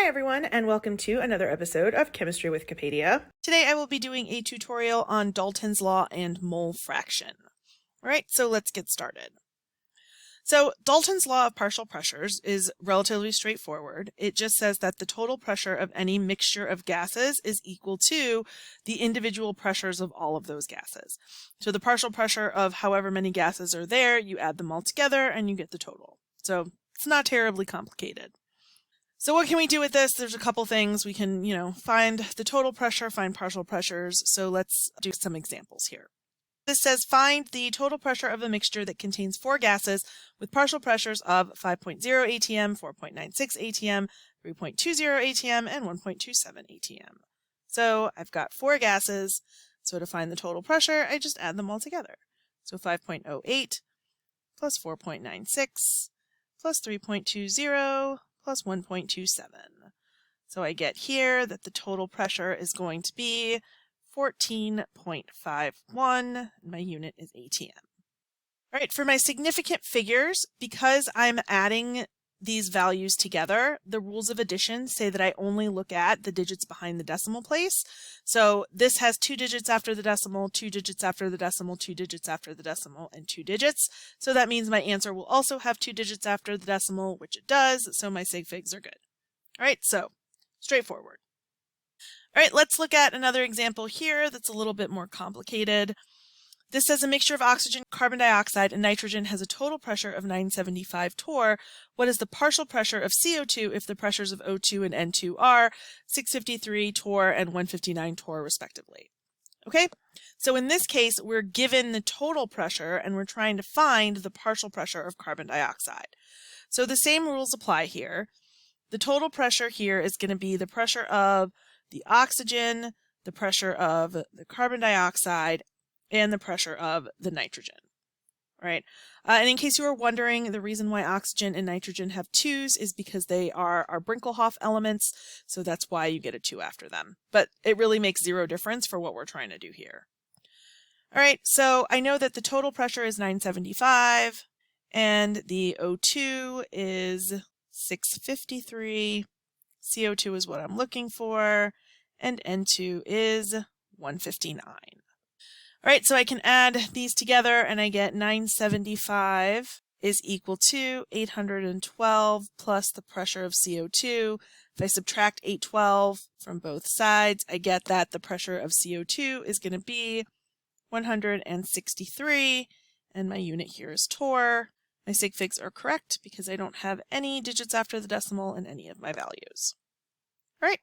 Hi everyone, and welcome to another episode of Chemistry with Capadia. Today I will be doing a tutorial on Dalton's law and mole fraction. Alright, so let's get started. So Dalton's law of partial pressures is relatively straightforward. It just says that the total pressure of any mixture of gases is equal to the individual pressures of all of those gases. So the partial pressure of however many gases are there, you add them all together and you get the total. So it's not terribly complicated. So what can we do with this? There's a couple things. We can, find the total pressure, find partial pressures. So let's do some examples here. This says find the total pressure of a mixture that contains 4 gases with partial pressures of 5.0 atm, 4.96 atm, 3.20 atm, and 1.27 atm. So I've got 4 gases. So to find the total pressure, I just add them all together. So 5.08 plus 4.96 plus 3.20 plus 1.27. So I get here that the total pressure is going to be 14.51. My unit is atm. All right, for my significant figures, because I'm adding these values together, the rules of addition say that I only look at the digits behind the decimal place. So this has 2 digits after the decimal, 2 digits after the decimal, 2 digits after the decimal, and 2 digits. So that means my answer will also have 2 digits after the decimal, which it does, so my sig figs are good. All right, so straightforward. All right, let's look at another example here that's a little bit more complicated. This says a mixture of oxygen, carbon dioxide, and nitrogen has a total pressure of 975 torr. What is the partial pressure of CO2 if the pressures of O2 and N2 are 653 torr and 159 torr respectively? Okay, so in this case, we're given the total pressure and we're trying to find the partial pressure of carbon dioxide. So the same rules apply here. The total pressure here is going to be the pressure of the oxygen, the pressure of the carbon dioxide, and the pressure of the nitrogen, right? And in case you were wondering, the reason why oxygen and nitrogen have 2s is because they are our Brinkelhoff elements, so that's why you get a 2 after them. But it really makes 0 difference for what we're trying to do here. All right, so I know that the total pressure is 975, and the O2 is 653. CO2 is what I'm looking for, and N2 is 159. All right, so I can add these together and I get 975 is equal to 812 plus the pressure of CO2. If I subtract 812 from both sides, I get that the pressure of CO2 is going to be 163, and my unit here is torr. My sig figs are correct because I don't have any digits after the decimal in any of my values. All right,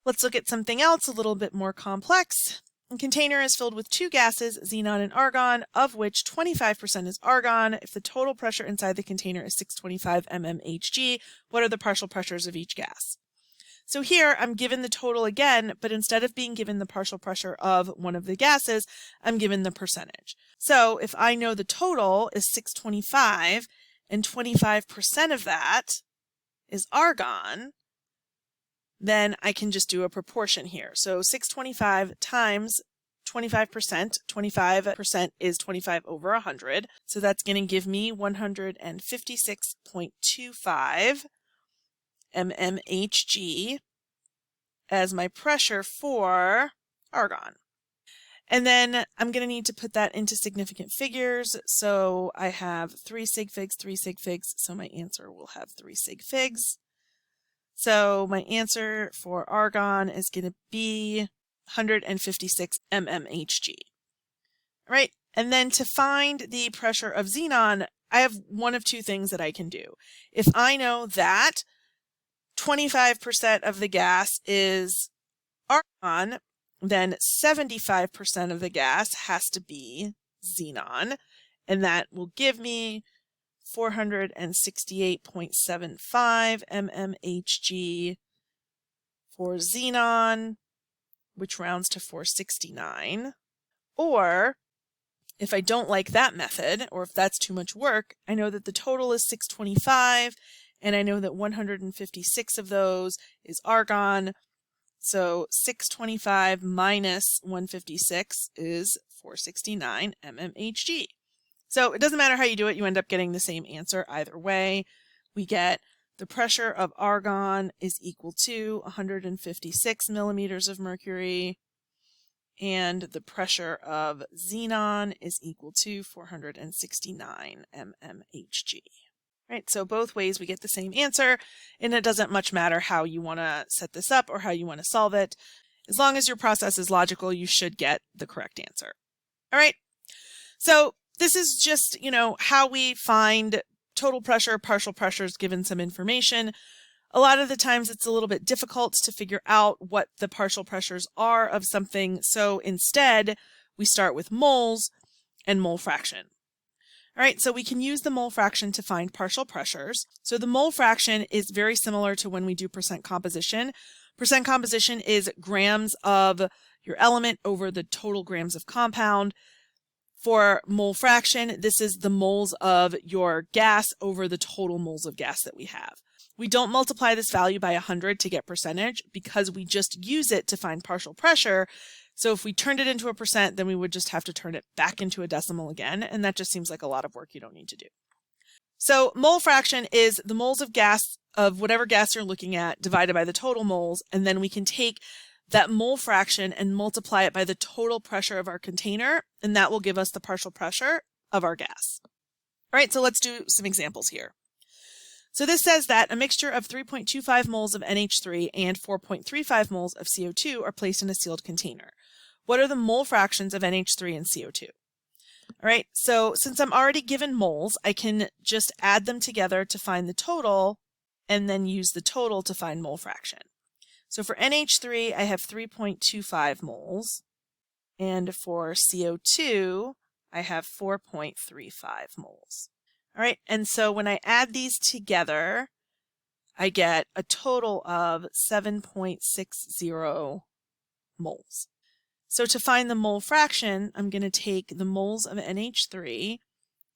let's look at something else a little bit more complex. A container is filled with 2 gases, xenon and argon, of which 25% is argon. If the total pressure inside the container is 625 mmHg, what are the partial pressures of each gas? So here I'm given the total again, but instead of being given the partial pressure of one of the gases, I'm given the percentage. So if I know the total is 625 and 25% of that is argon, then I can just do a proportion here. So 625 times 25%, 25% is 25 over 100. So that's going to give me 156.25 mmHg as my pressure for argon. And then I'm going to need to put that into significant figures. So I have 3 sig figs, 3 sig figs. So my answer will have 3 sig figs. So my answer for argon is going to be 156 mmHg. All right, and then to find the pressure of xenon, I have one of 2 things that I can do. If I know that 25% of the gas is argon, then 75% of the gas has to be xenon, and that will give me 468.75 mmHg for xenon, which rounds to 469. Or if I don't like that method, or if that's too much work, I know that the total is 625, and I know that 156 of those is argon. So 625 minus 156 is 469 mmHg. So it doesn't matter how you do it, you end up getting the same answer either way. We get The pressure of argon is equal to 156 millimeters of mercury, and the pressure of xenon is equal to 469 mmHg. Right, so both ways we get the same answer, and it doesn't much matter how you want to set this up or how you want to solve it. As long as your process is logical, you should get the correct answer. All right, so this is just, how we find total pressure, partial pressures given some information. A lot of the times it's a little bit difficult to figure out what the partial pressures are of something, so instead we start with moles and mole fraction. All right, so we can use the mole fraction to find partial pressures. So the mole fraction is very similar to when we do percent composition. Percent composition is grams of your element over the total grams of compound. For mole fraction, this is the moles of your gas over the total moles of gas that we have. We don't multiply this value by 100 to get percentage because we just use it to find partial pressure. So if we turned it into a percent, then we would just have to turn it back into a decimal again, and that just seems like a lot of work you don't need to do. So mole fraction is the moles of gas of whatever gas you're looking at divided by the total moles, and then we can take that mole fraction and multiply it by the total pressure of our container, and that will give us the partial pressure of our gas. All right, so let's do some examples here. So this says that a mixture of 3.25 moles of NH3 and 4.35 moles of CO2 are placed in a sealed container. What are the mole fractions of NH3 and CO2? All right, so since I'm already given moles, I can just add them together to find the total and then use the total to find mole fraction. So for NH3, I have 3.25 moles, and for CO2, I have 4.35 moles. All right, and so when I add these together, I get a total of 7.60 moles. So to find the mole fraction, I'm going to take the moles of NH3,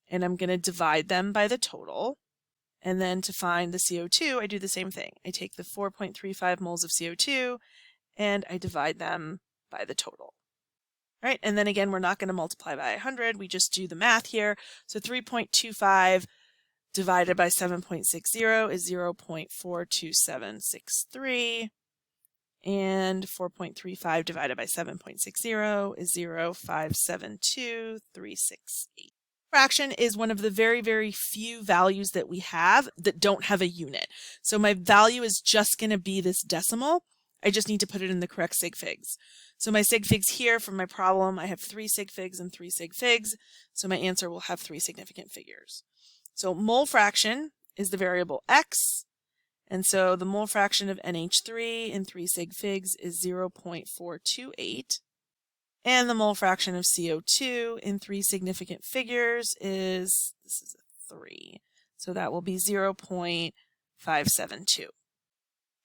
and I'm going to divide them by the total. And then to find the CO2, I do the same thing. I take the 4.35 moles of CO2 and I divide them by the total. All right, and then again, we're not going to multiply by 100. We just do the math here. So 3.25 divided by 7.60 is 0.42763. And 4.35 divided by 7.60 is 0.572368. Fraction is one of the very, very few values that we have that don't have a unit. So my value is just going to be this decimal. I just need to put it in the correct sig figs. So my sig figs here for my problem, I have 3 sig figs and 3 sig figs. So my answer will have 3 significant figures. So mole fraction is the variable x. And so the mole fraction of NH3 in 3 sig figs is 0.428. And the mole fraction of CO2 in 3 significant figures is, this is a 3. So that will be 0.572.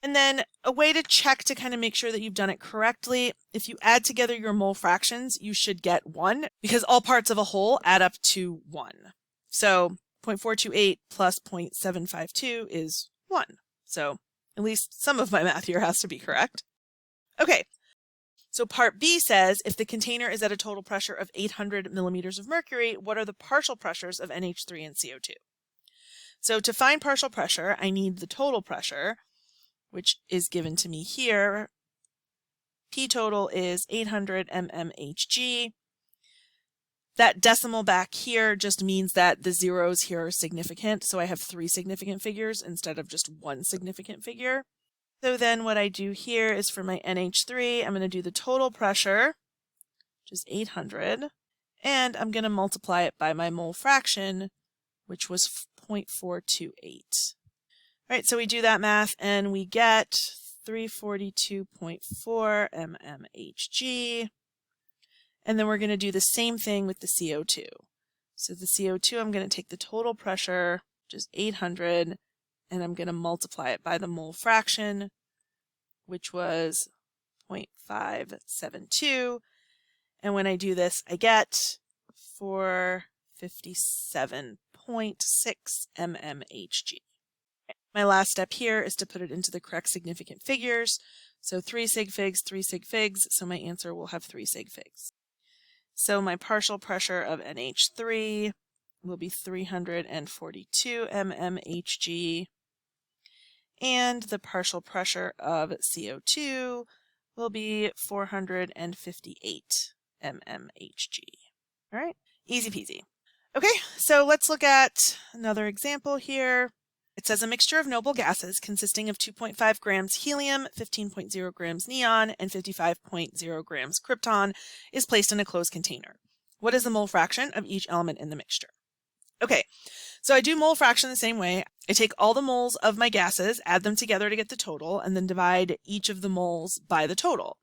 And then a way to check to kind of make sure that you've done it correctly, if you add together your mole fractions, you should get 1 because all parts of a whole add up to 1. So 0.428 plus 0.752 is 1. So at least some of my math here has to be correct. Okay. So part B says, if the container is at a total pressure of 800 millimeters of mercury, what are the partial pressures of NH3 and CO2? So to find partial pressure, I need the total pressure, which is given to me here. P total is 800 mmHg. That decimal back here just means that the zeros here are significant, so I have 3 significant figures instead of just 1 significant figure. So then what I do here is for my NH3, I'm going to do the total pressure, which is 800, and I'm going to multiply it by my mole fraction, which was 0.428. All right, so we do that math and we get 342.4 mmHg. And then we're going to do the same thing with the CO2. So the CO2, I'm going to take the total pressure, which is 800, and I'm going to multiply it by the mole fraction, which was 0.572. And when I do this, I get 457.6 mmHg. My last step here is to put it into the correct significant figures. So 3 sig figs, 3 sig figs, so my answer will have 3 sig figs. So my partial pressure of NH3 will be 342 mmHg. and the partial pressure of CO2 will be 458 mmHg. All right, easy peasy. Okay, so let's look at another example here. It says a mixture of noble gases consisting of 2.5 grams helium, 15.0 grams neon, and 55.0 grams krypton is placed in a closed container. What is the mole fraction of each element in the mixture? Okay, so I do mole fraction the same way. I take all the moles of my gases, add them together to get the total, and then divide each of the moles by the total.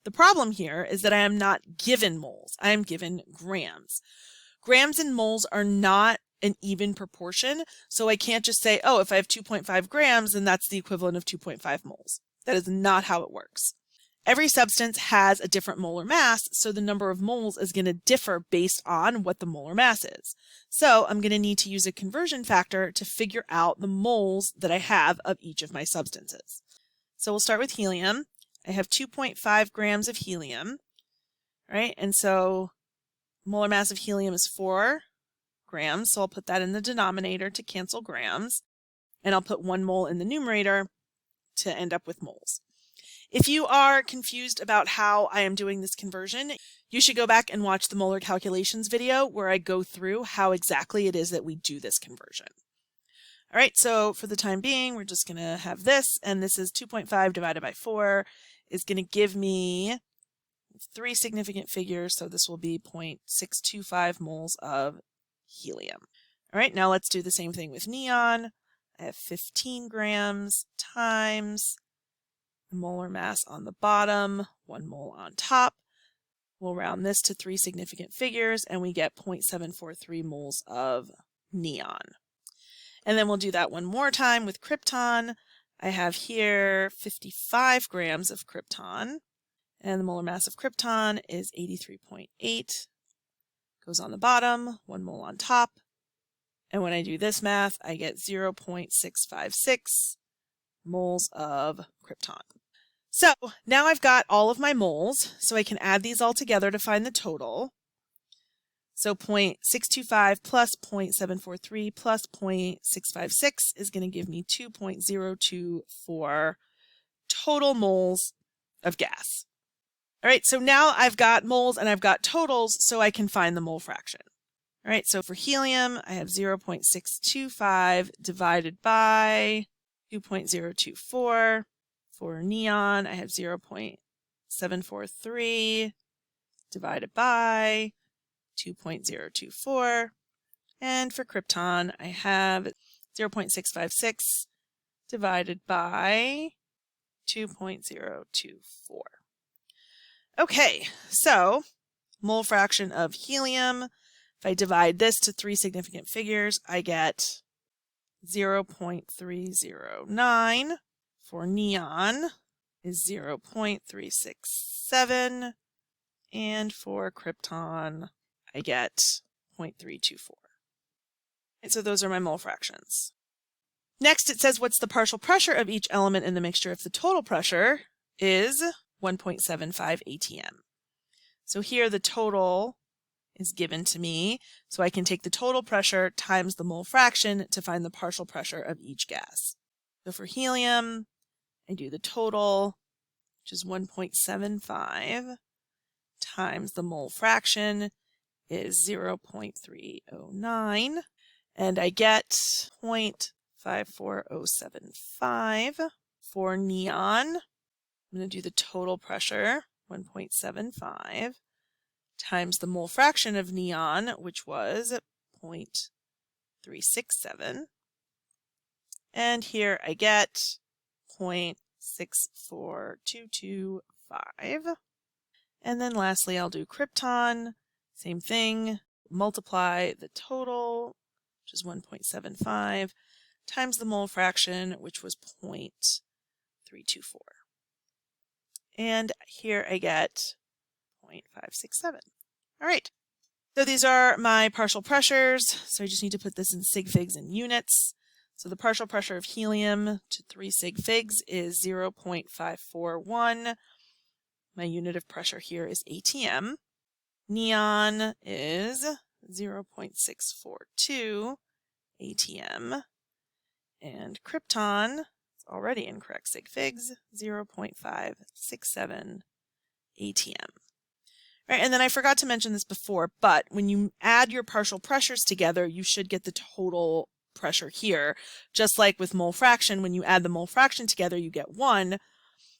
The problem here is that I am not given moles. I am given grams. Grams and moles are not an even proportion, so I can't just say, oh, if I have 2.5 grams, then that's the equivalent of 2.5 moles. That is not how it works. Every substance has a different molar mass, so the number of moles is going to differ based on what the molar mass is. So I'm going to need to use a conversion factor to figure out the moles that I have of each of my substances. So we'll start with helium. I have 2.5 grams of helium, right? And so molar mass of helium is 4 grams, so I'll put that in the denominator to cancel grams, and I'll put 1 mole in the numerator to end up with moles. If you are confused about how I am doing this conversion, you should go back and watch the molar calculations video where I go through how exactly it is that we do this conversion. All right, so for the time being, we're just going to have this, and this is 2.5 divided by 4 is going to give me 3 significant figures, so this will be 0.625 moles of helium. All right, now let's do the same thing with neon. I have 15 grams times the molar mass on the bottom, 1 mole on top. We'll round this to 3 significant figures, and we get 0.743 moles of neon. And then we'll do that one more time with krypton. I have here 55 grams of krypton, and the molar mass of krypton is 83.8. Goes on the bottom, 1 mole on top. And when I do this math, I get 0.656 moles of krypton. So now I've got all of my moles, so I can add these all together to find the total. So 0.625 plus 0.743 plus 0.656 is going to give me 2.024 total moles of gas. All right, so now I've got moles and I've got totals, so I can find the mole fraction. All right, so for helium, I have 0.625 divided by 2.024. For neon, I have 0.743 divided by 2.024. And for krypton, I have 0.656 divided by 2.024. Okay, so mole fraction of helium, if I divide this to 3 significant figures, I get 0.309. For neon is 0.367, and for krypton, I get 0.324. And so those are my mole fractions. Next, it says what's the partial pressure of each element in the mixture if the total pressure is 1.75 atm. So here the total is given to me, so I can take the total pressure times the mole fraction to find the partial pressure of each gas. So for helium, I do the total, which is 1.75, times the mole fraction is 0.309, and I get 0.54075. For neon, I'm going to do the total pressure, 1.75, times the mole fraction of neon, which was 0.367. And here I get 0.64225. And then lastly, I'll do krypton. Same thing. Multiply the total, which is 1.75, times the mole fraction, which was 0.324. And here I get 0.567. All right. So these are my partial pressures. So I just need to put this in sig figs and units. So the partial pressure of helium to 3 sig figs is 0.541. My unit of pressure here is atm. Neon is 0.642 atm. And krypton is already in correct sig figs, 0.567 ATM. All right, and then I forgot to mention this before, but when you add your partial pressures together, you should get the total pressure here. Just like with mole fraction, when you add the mole fraction together, you get 1.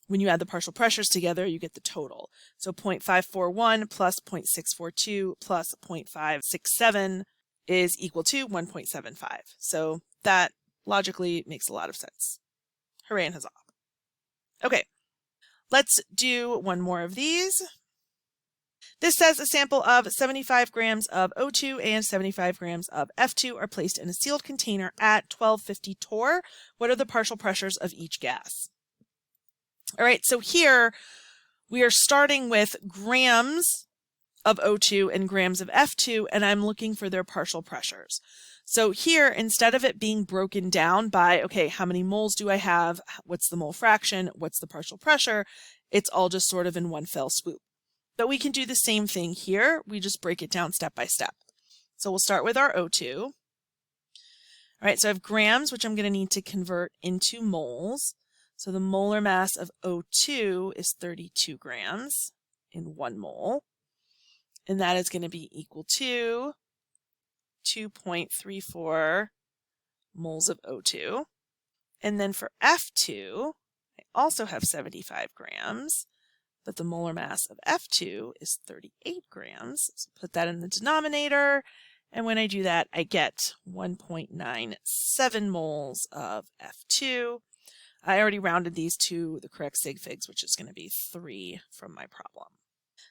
When you add the partial pressures together, you get the total. So 0.541 plus 0.642 plus 0.567 is equal to 1.75. So that logically makes a lot of sense. Hooray and huzzah. Okay, let's do one more of these. This says a sample of 75 grams of O2 and 75 grams of F2 are placed in a sealed container at 1250 torr. What are the partial pressures of each gas? All right, so here we are starting with grams of O2 and grams of F2, and I'm looking for their partial pressures. So here, instead of it being broken down by, okay, how many moles do I have? What's the mole fraction? What's the partial pressure? It's all just sort of in one fell swoop. But we can do the same thing here. We just break it down step by step. So we'll start with our O2. All right, so I have grams, which I'm going to need to convert into moles. So the molar mass of O2 is 32 grams in 1 mole. And that is going to be equal to 2.34 moles of O2. And then for F2, I also have 75 grams, but the molar mass of F2 is 38 grams. So put that in the denominator. And when I do that, I get 1.97 moles of F2. I already rounded these to the correct sig figs, which is going to be 3 from my problem.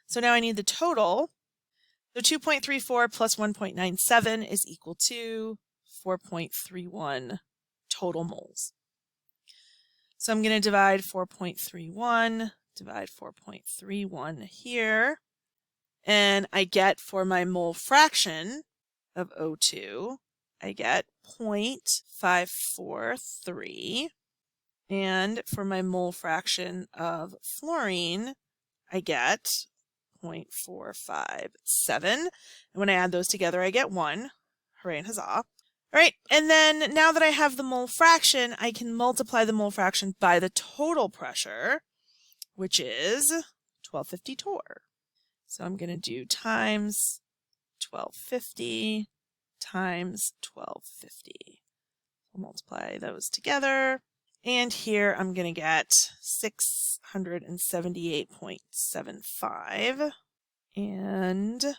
So now I need the total. So 2.34 plus 1.97 is equal to 4.31 total moles. So I'm going to divide 4.31, divide 4.31 here, and I get for my mole fraction of O2, I get 0.543. And for my mole fraction of fluorine, I get 0.457. And when I add those together, I get 1. Hooray and huzzah. All right, and then now that I have the mole fraction, I can multiply the mole fraction by the total pressure, which is 1250 torr. So I'm going to do times 1250 times 1250. We'll multiply those together. And here I'm going to get 678.75, and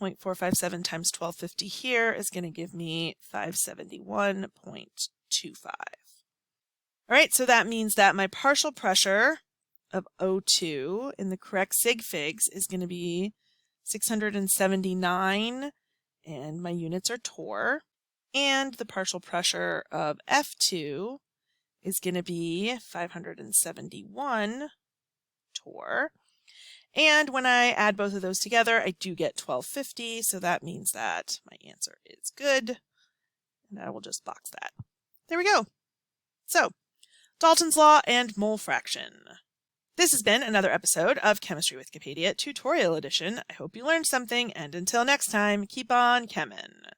0.457 times 1250 here is going to give me 571.25. All right, so that means that my partial pressure of O2 in the correct sig figs is going to be 679, and my units are torr, and the partial pressure of F2 is going to be 571 torr. And when I add both of those together, I do get 1250, so that means that my answer is good. And I will just box that. There we go. So, Dalton's Law and mole fraction. This has been another episode of Chemistry with Wikipedia Tutorial Edition. I hope you learned something, and until next time, keep on chemin'.